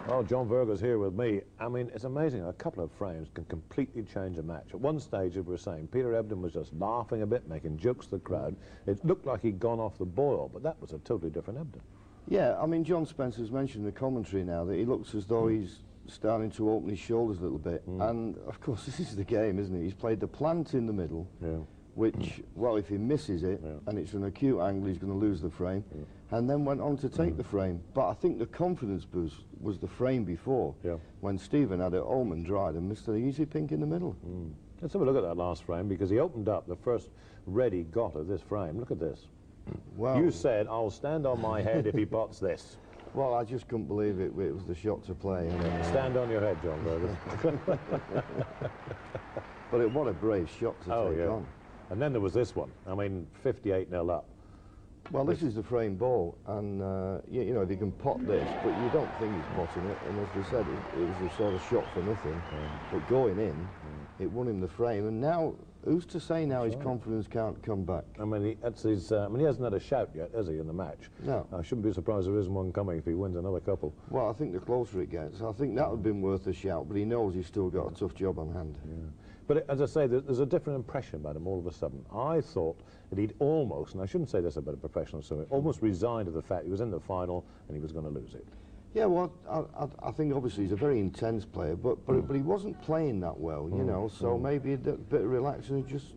Well, John Verga's here with me. I mean, it's amazing. A couple of frames can completely change a match. At one stage, as we were saying, Peter Ebdon was just laughing a bit, making jokes to the crowd. It looked like he'd gone off the boil, but that was a totally different Ebdon. Yeah, I mean, John Spencer's mentioned in the commentary now that he looks as though he's starting to open his shoulders a little bit. And, of course, this is the game, isn't it? He's played the plant in the middle, which, well, if he misses it, and it's an acute angle, he's going to lose the frame, and then went on to take the frame. But I think the confidence boost was the frame before, when Stephen had it home and dried and missed the easy pink in the middle. Let's have a look at that last frame, because he opened up the first ready got of this frame. Look at this. Well, you said, I'll stand on my head if he pots this. Well, I just couldn't believe it. It was the shot to play. Stand on your head, John Verga. But what a brave shot to take on. And then there was this one. I mean, 58-0 up. Well, this is the frame ball, and you know, if you can pot this, but you don't think he's potting it, and as we said, it was a sort of shot for nothing. But going in, it won him the frame, and now, who's to say now his confidence can't come back? I mean, he hasn't had a shout yet, has he, in the match? No. I shouldn't be surprised there isn't one coming if he wins another couple. Well, I think the closer it gets, I think that would have been worth a shout, but he knows he's still got a tough job on hand. But as I say, there's a different impression about him all of a sudden. I thought that he'd almost, and I shouldn't say this about a professional swimmer, almost resigned to the fact he was in the final and he was going to lose it. Yeah, well, I think obviously he's a very intense player, but he wasn't playing that well, you know, so maybe a bit of relaxing and just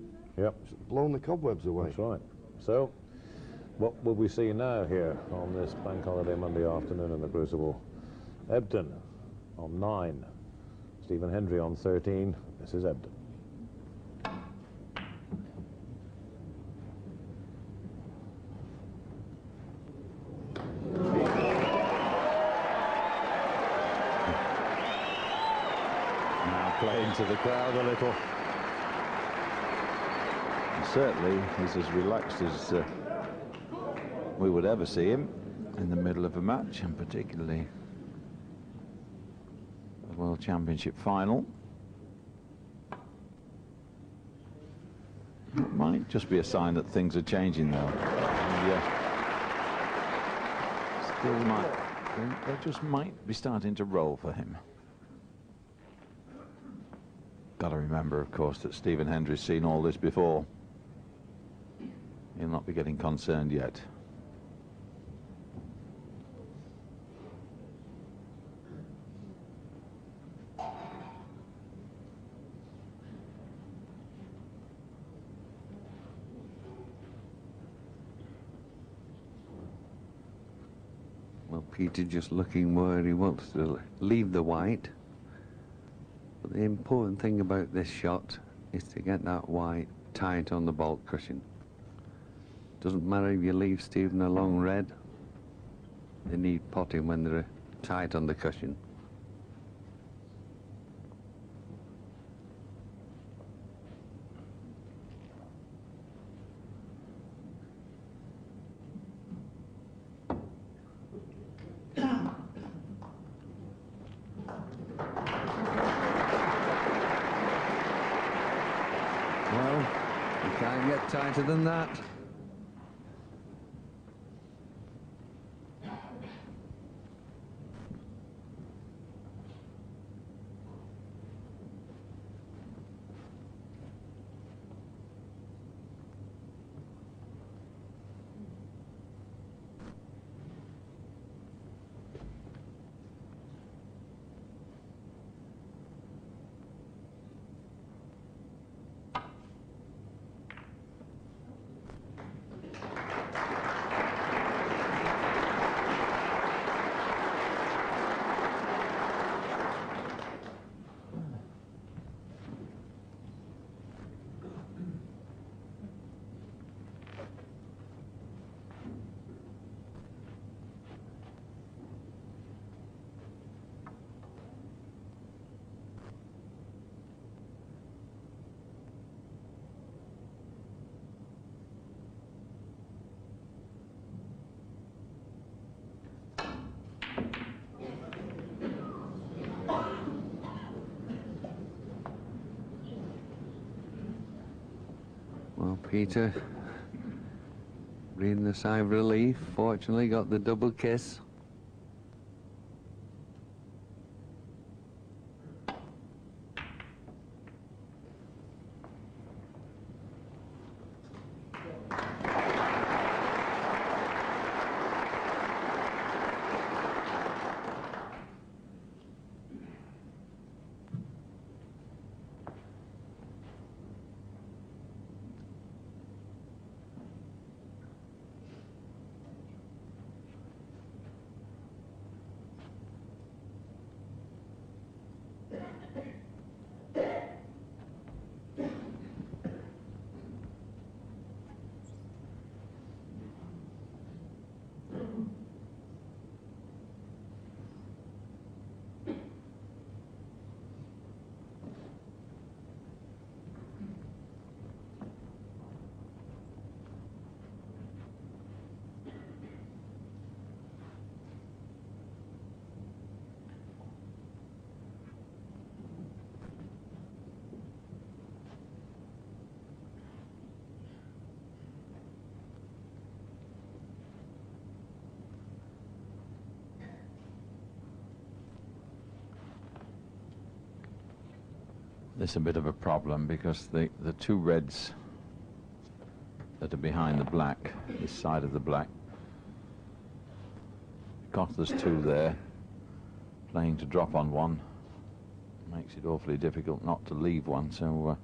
blown the cobwebs away. That's right. So, what will we see now here on this bank holiday Monday afternoon in the Crucible? Ebdon on 9, Stephen Hendry on 13. This is Ebdon. Playing to the crowd a little. And certainly he's as relaxed as we would ever see him in the middle of a match, and particularly the World Championship final. It might just be a sign that things are changing though. Still might, they just might be starting to roll for him. Got to remember, of course, that Stephen Hendry's seen all this before. He'll not be getting concerned yet. Well, Peter just looking where he wants to leave the white. But the important thing about this shot is to get that white tight on the baulk cushion. Doesn't matter if you leave Stephen along red, they need potting when they're tight on the cushion. Well, you can't get tighter than that. Well, Peter, breathing a sigh of relief, fortunately got the double kiss. This is a bit of a problem because the two reds that are behind the black, this side of the black, because there's two there, playing to drop on one makes it awfully difficult not to leave one, so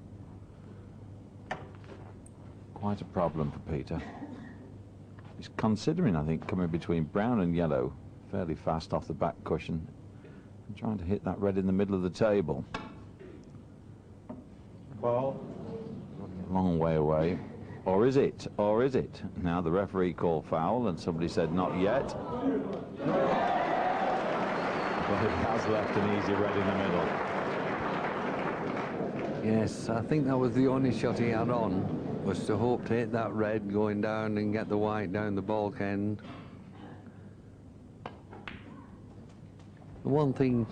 quite a problem for Peter. He's considering, I think, coming between brown and yellow fairly fast off the back cushion and trying to hit that red in the middle of the table. Well, A long way away. Or is it? Or is it? Now the referee called foul and somebody said not yet. But it has left an easy red in the middle. Yes, I think that was the only shot he had on, was to hope to hit that red going down and get the white down the baulk end. The one thing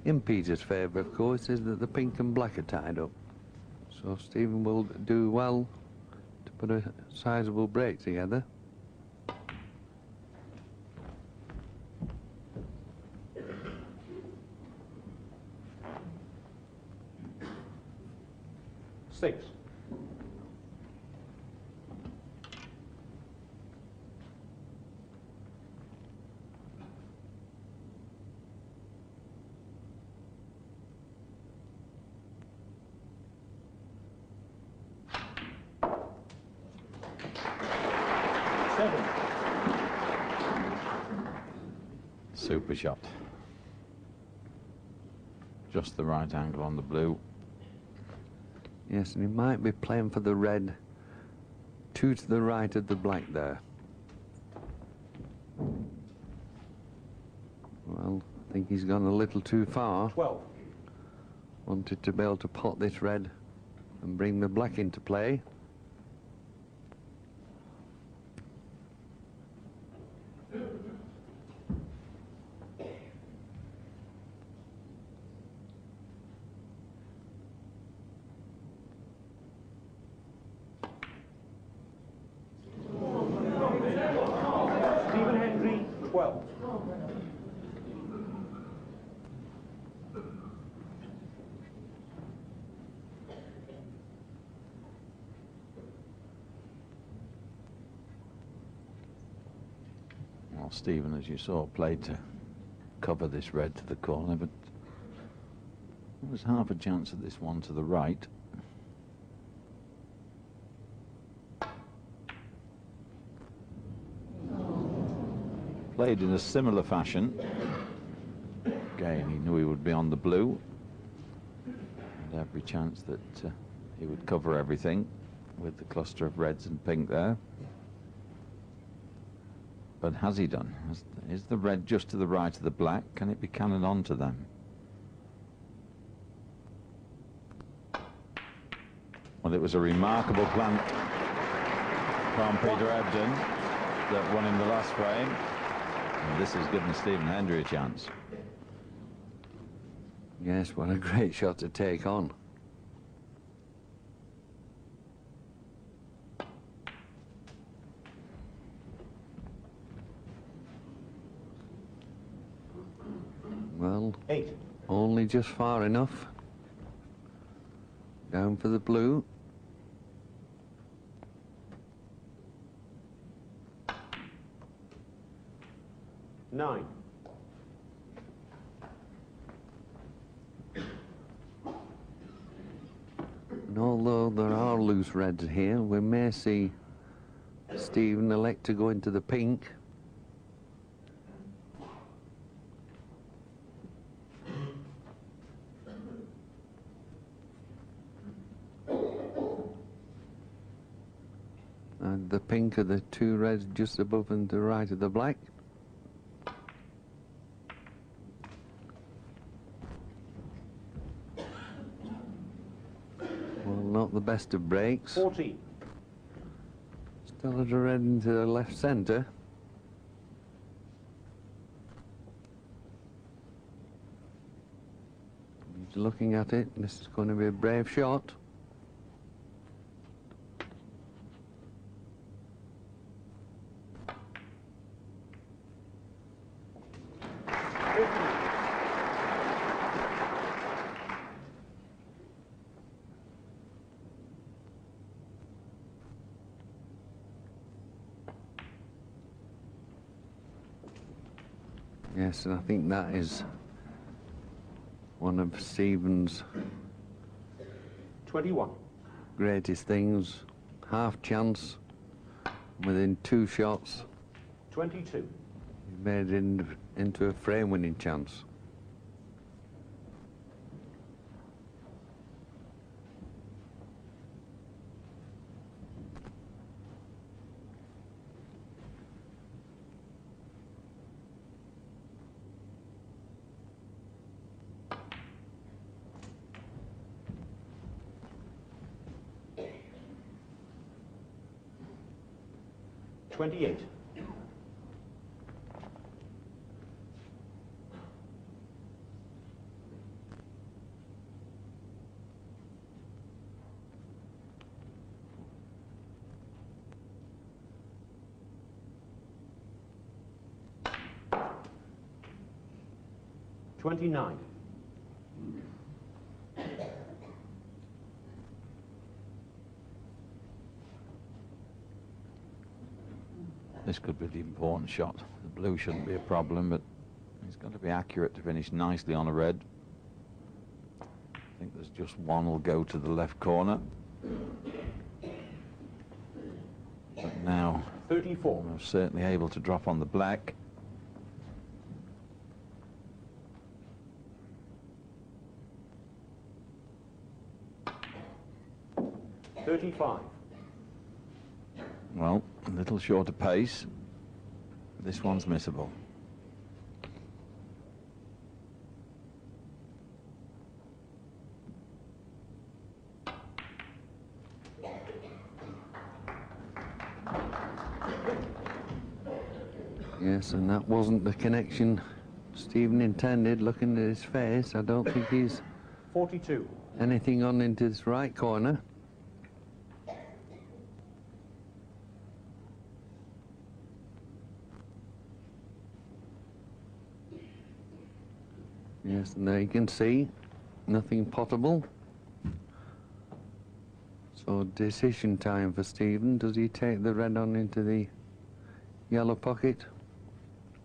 in Peter's favour, of course, is that the pink and black are tied up. So Stephen will do well to put a sizable break together. Six. Super shot. Just the right angle on the blue. Yes, and he might be playing for the red, two to the right of the black there. Well, I think he's gone a little too far. 12. Wanted to be able to pot this red and bring the black into play. Stephen Hendry, 12. Well, Stephen, as you saw, played to cover this red to the corner, but there was half a chance of this one to the right. Played in a similar fashion. Again, he knew he would be on the blue, and every chance that he would cover everything with the cluster of reds and pink there. But has he done? Is the red just to the right of the black? Can it be cannon onto them? Well, it was a remarkable plant from Peter Ebdon that won him the last frame. And this has given Stephen Hendry a chance. Yes, what a great shot to take on. Well, 8. only just far enough. Down for the blue. Nine. And although there are loose reds here, we may see Stephen elect to go into the pink. the pink of the two reds just above and to the right of the black. Well, not the best of breaks. 14. Still at a red into the left centre. He's looking at it. This is going to be a brave shot. Yes, and I think that is one of Stephen's 21. greatest things. Half chance within 2 shots. 22. He made it into a frame-winning chance. $28. $29. This could be the important shot. The blue shouldn't be a problem, but he's got to be accurate to finish nicely on a red. I think there's just one will go to the left corner. But now, 34. I'm certainly able to drop on the black. $35. Well, a little shorter pace. This one's missable. Yes, and that wasn't the connection Stephen intended. Looking at his face, I don't think he's 42. anything on into this right corner. Yes, and there you can see, nothing potable. So decision time for Stephen. Does he take the red on into the yellow pocket,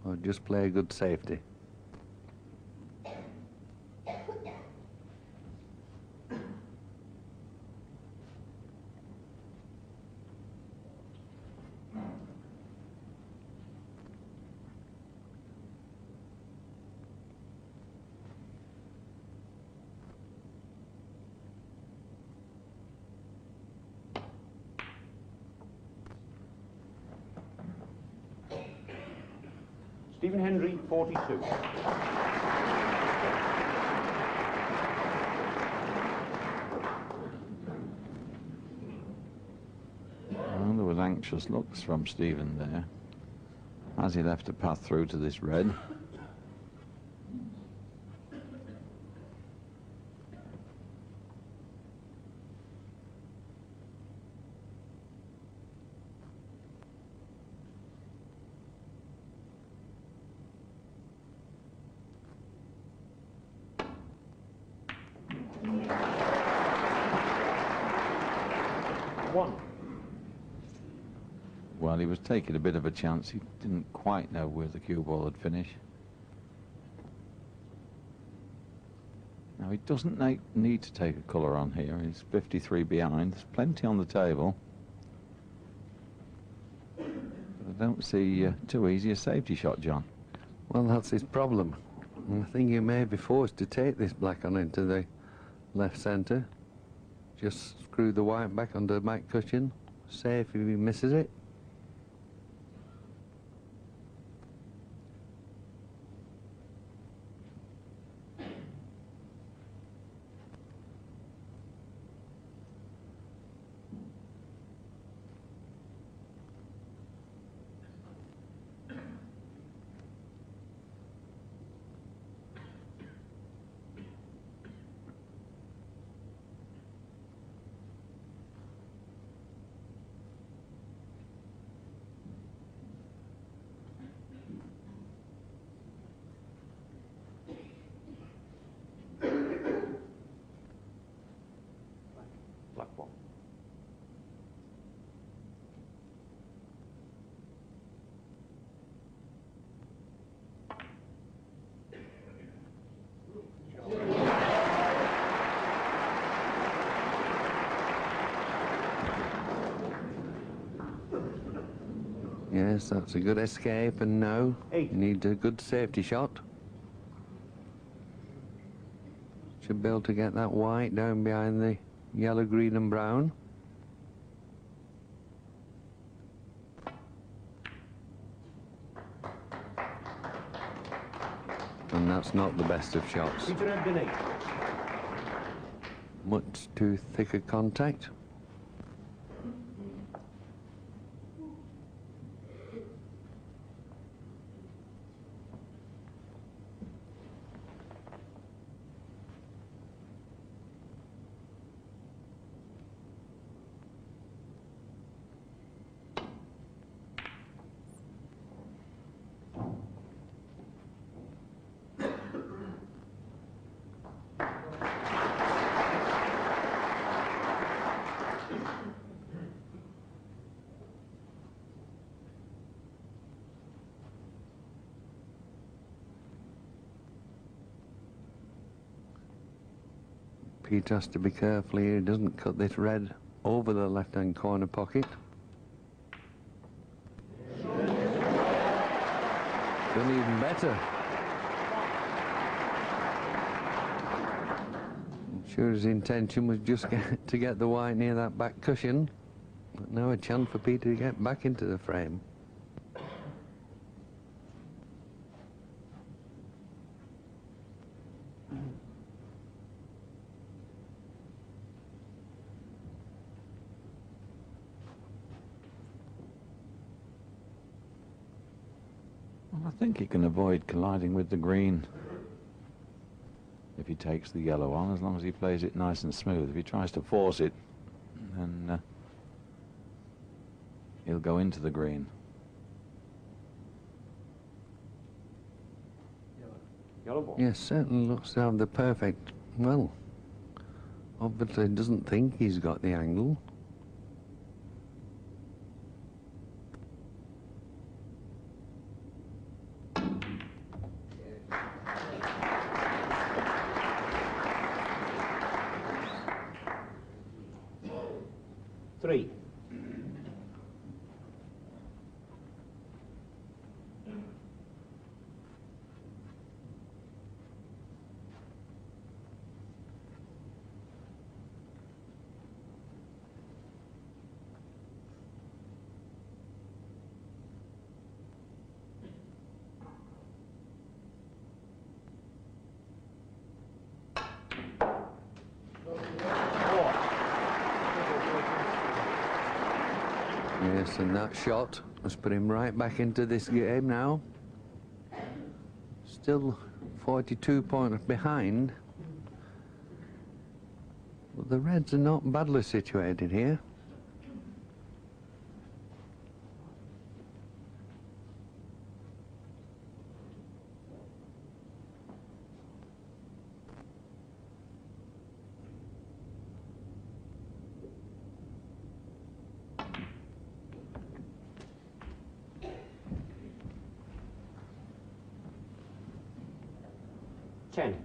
or just play a good safety? Stephen Hendry, 42. Well, there was anxious looks from Stephen there as he left a path through to this red. Well, he was taking a bit of a chance. He didn't quite know where the cue ball would finish. Now, he doesn't need to take a colour on here. He's 53 behind. There's plenty on the table. But I don't see too easy a safety shot, John. Well, that's his problem. And I think he may be forced to take this black on into the left centre. Just screw the white back under the back cushion. Safe if he misses it. Yes, that's a good escape, and now Eight. you need a good safety shot. Should be able to get that white down behind the yellow, green and brown. And that's not the best of shots. Peter Ebden 8. Much too thick a contact. Pete has to be careful here, he doesn't cut this red over the left-hand corner pocket. Done even better. I'm sure his intention was just to get the white near that back cushion, but now a chance for Peter to get back into the frame. I think he can avoid colliding with the green if he takes the yellow on, as long as he plays it nice and smooth. If he tries to force it, then he'll go into the green. Yellow ball. Yes, certainly looks to have the perfect, well, obviously doesn't think he's got the angle. Three. Yes, and that shot has put him right back into this game now. Still 42 points behind. But the Reds are not badly situated here. Ten.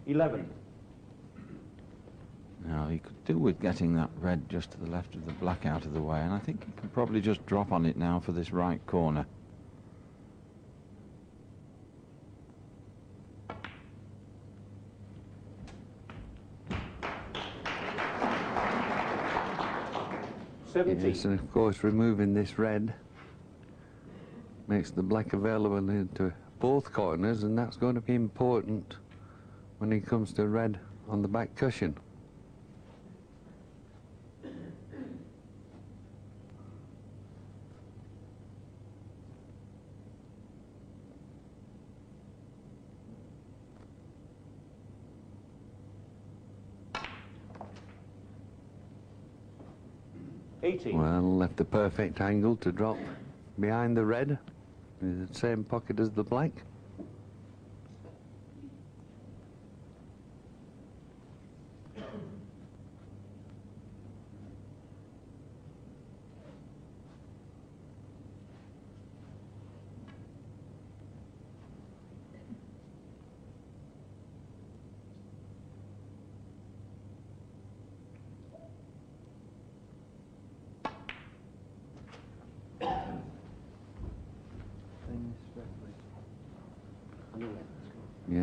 $11. Now, he could do with getting that red just to the left of the black out of the way, and I think he can probably just drop on it now for this right corner. Yes, and of course removing this red makes the black available into both corners, and that's going to be important when it comes to red on the back cushion. Well, left the perfect angle to drop behind the red in the same pocket as the black.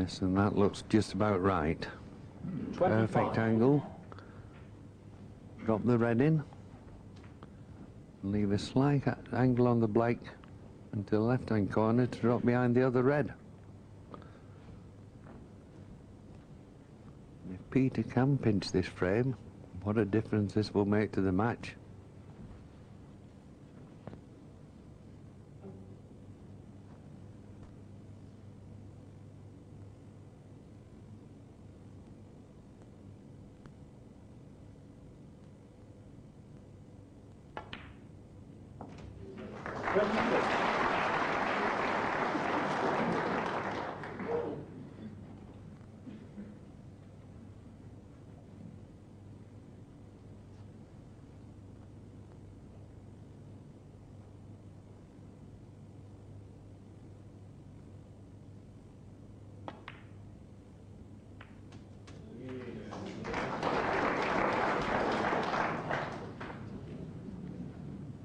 Yes, and that looks just about right. Perfect angle. Drop the red in. Leave a slight angle on the black into the left-hand corner to drop behind the other red. If Peter can pinch this frame, what a difference this will make to the match.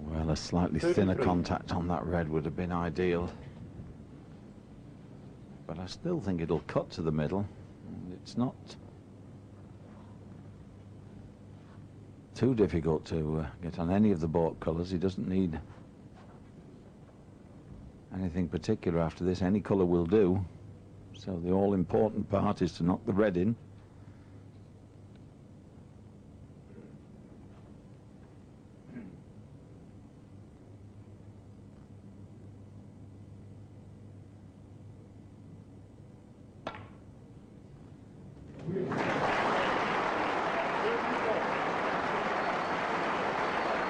Well, a slightly thinner contact on that red would have been ideal. But I still think it'll cut to the middle. It's not too difficult to get on any of the bought colours. He doesn't need anything particular after this. Any colour will do. So the all-important part is to knock the red in.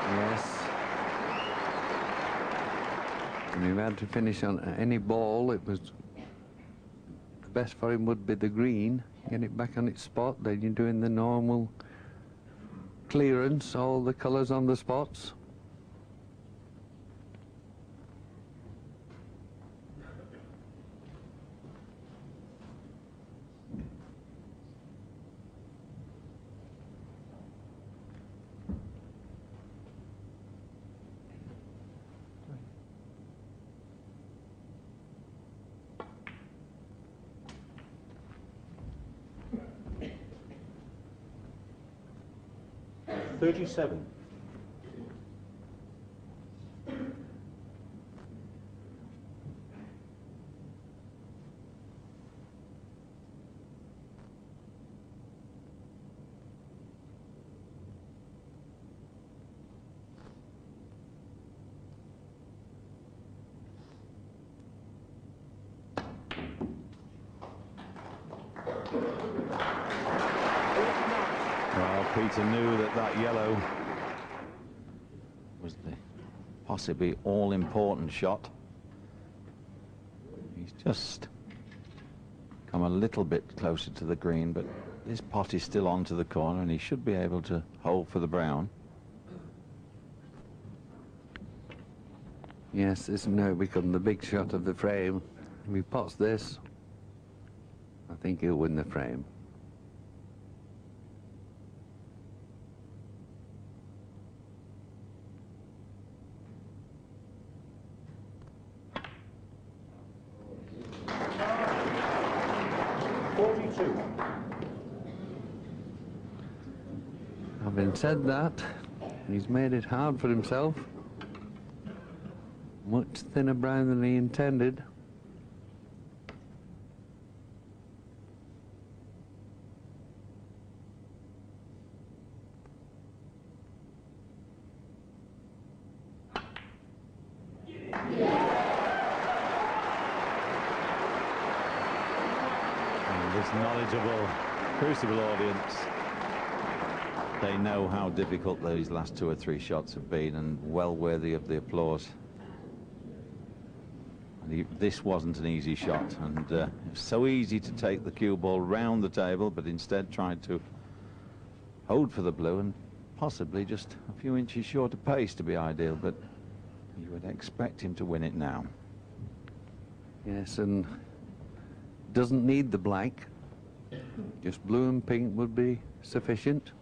Yes. And if he had to finish on any ball, it was the best for him would be the green. Get it back on its spot, then you're doing the normal clearance, all the colours on the spots. $37. Well, Peter knew that that yellow was the possibly all-important shot. He's just come a little bit closer to the green, but this pot is still onto the corner and he should be able to hold for the brown. Yes, this has now become the big shot of the frame. If he pots this, I think he'll win the frame. Having said that, he's made it hard for himself. Much thinner brown than he intended. And this knowledgeable Crucible audience, they know how difficult these last 2 or 3 shots have been, and well worthy of the applause. And this wasn't an easy shot, and it was so easy to take the cue ball round the table, but instead tried to hold for the blue and possibly just a few inches short of pace to be ideal, but you would expect him to win it now. Yes, and doesn't need the black. Just blue and pink would be sufficient.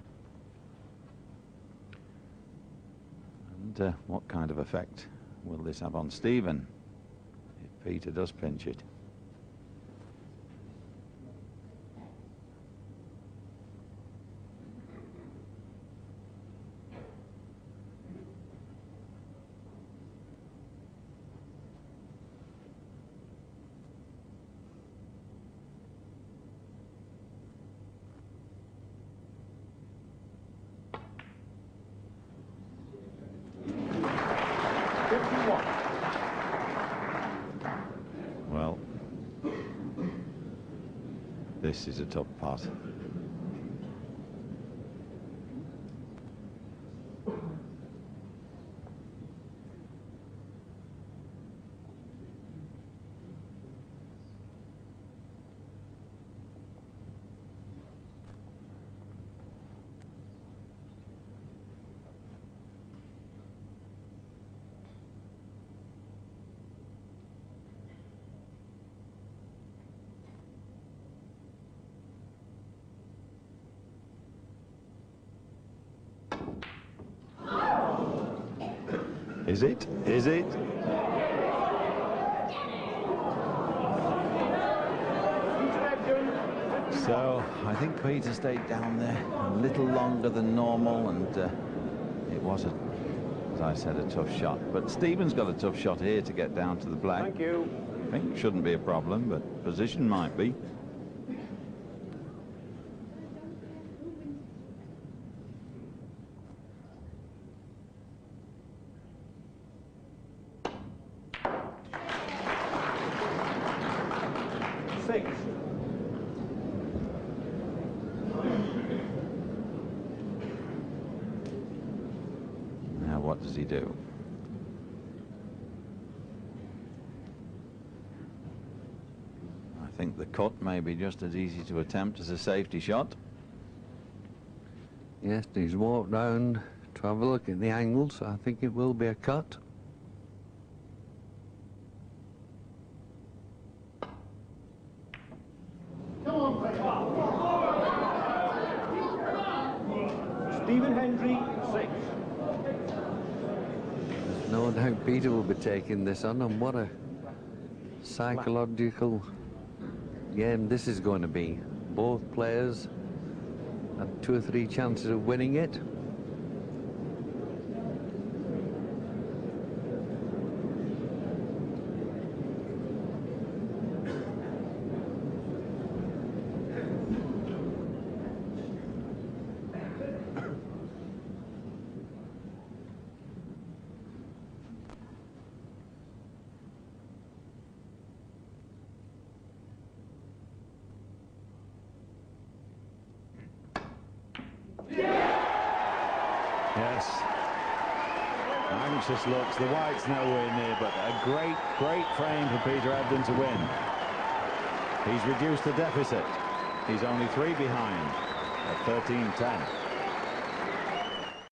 And what kind of effect will this have on Stephen if Peter does pinch it? this is a tough putt. Is it? Is it? So I think Peter stayed down there a little longer than normal, and it was, as I said, a tough shot. But Stephen's got a tough shot here to get down to the black. Thank you. I think shouldn't be a problem, but position might be. Now what does he do? I think the cut may be just as easy to attempt as a safety shot. Yes, he's walked round to have a look at the angles. I think it will be a cut. No doubt Peter will be taking this on, and what a psychological game this is going to be. Both players have 2 or 3 chances of winning it. Yes. Anxious looks. The white's nowhere near, but a great, great frame for Peter Ebdon to win. He's reduced the deficit. He's only 3 behind at 13-10.